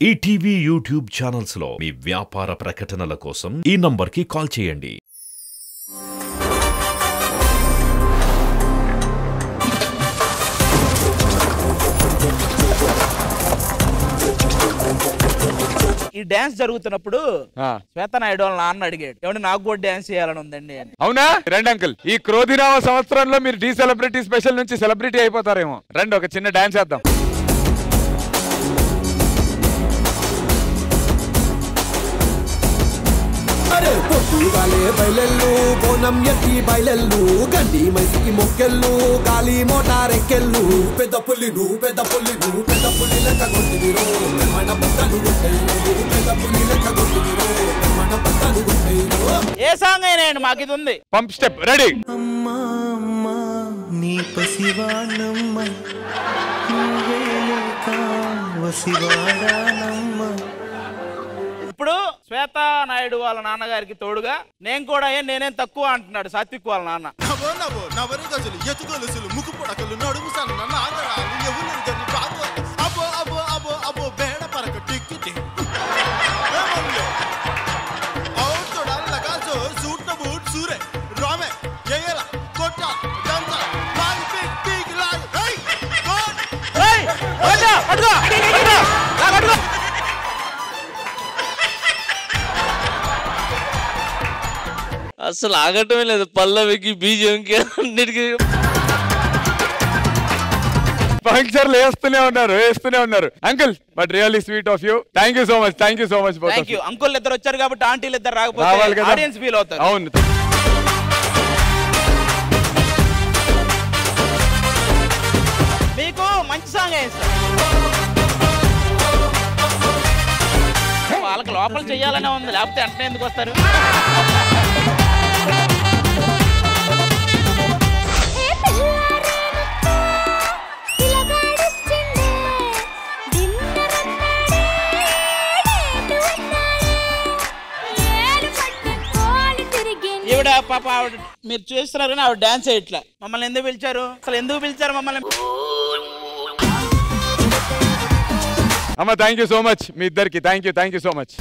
ETV YouTube channels లో మీ వ్యాపార ప్రకటనల కోసం ఈ నంబర్కి కాల్ చేయండి. ఈ డాన్స్ జరుగుతున్నప్పుడు శ్వేతనాయుడు వాళ్ళ నాన్న అడిగాడు, ఏమంటే నాకు కూడా డాన్స్ చేయాలని ఉందండి అని. అవునా? రండి అంకుల్, ఈ క్రోధినామ సంవత్సరంలో మీరు డి సెలబ్రిటీ స్పెషల్ నుంచి సెలబ్రిటీ అయిపోతారేమో. రండి, ఒక చిన్న డాన్స్ చేద్దాం. పొట్టుగాలే బయలెల్లు బోనం ఎత్తి బయలెల్లు గడ్డి మైసికి మొక్కెళ్ళు గాలి మోటారెక్కెళ్ళు పెద్ద పుల్లి నువ్వు పెద్ద పుల్లి నువ్వు పెద్ద పుల్లి లెక్క కొట్టిరో మన బట్టలు కొట్టేరు పెద్ద పుల్లి లెక్క కొట్టిరో మన బట్టలు కొట్టేరు. ఏ సాంగ్ అయినా మాకు ఇది ఉంది. Pump step ready. అమ్మా అమ్మా నీ పసివాణమ్మ నువ్వే లేక వసివాడానమ్మ. ఇప్పుడు శ్వేతనాయుడు వాళ్ళ నాన్నగారికి తోడుగా నేను కూడా నేనేం తక్కువ అంటున్నాడు సాత్విక్ వాళ్ళ నాన్న. అసలు ఆగటమే లేదు, పల్లవికి బీజంకి అన్నిటికీ పంక్చర్లు వేస్తూనే ఉన్నారు uncle. But really sweet of you. Thank you so much. Thank you. Uncle ఇద్దరు వచ్చారు కాబట్టి ఆంటీలు ఇద్దరు రాకపోతే ఆడియన్స్ ఫీల్ అవుతారు. అవును. మీకు మంచి సాంగ్ వేస్తారు. వాళ్ళకి లోపల చెయ్యాలనే ఉంది, లేకపోతే అంటే ఎందుకు వస్తారు? ఈవిడ పాప ఆవిడ మీరు చూస్తున్నారు కానీ ఆవిడ డాన్స్ ఇట్లా. మమ్మల్ని ఎందుకు పిలిచారు? అసలు ఎందుకు పిలిచారు మమ్మల్ని? అమ్మ థ్యాంక్ యూ సో మచ్. మీ ఇద్దరికి థ్యాంక్ యూ సో మచ్.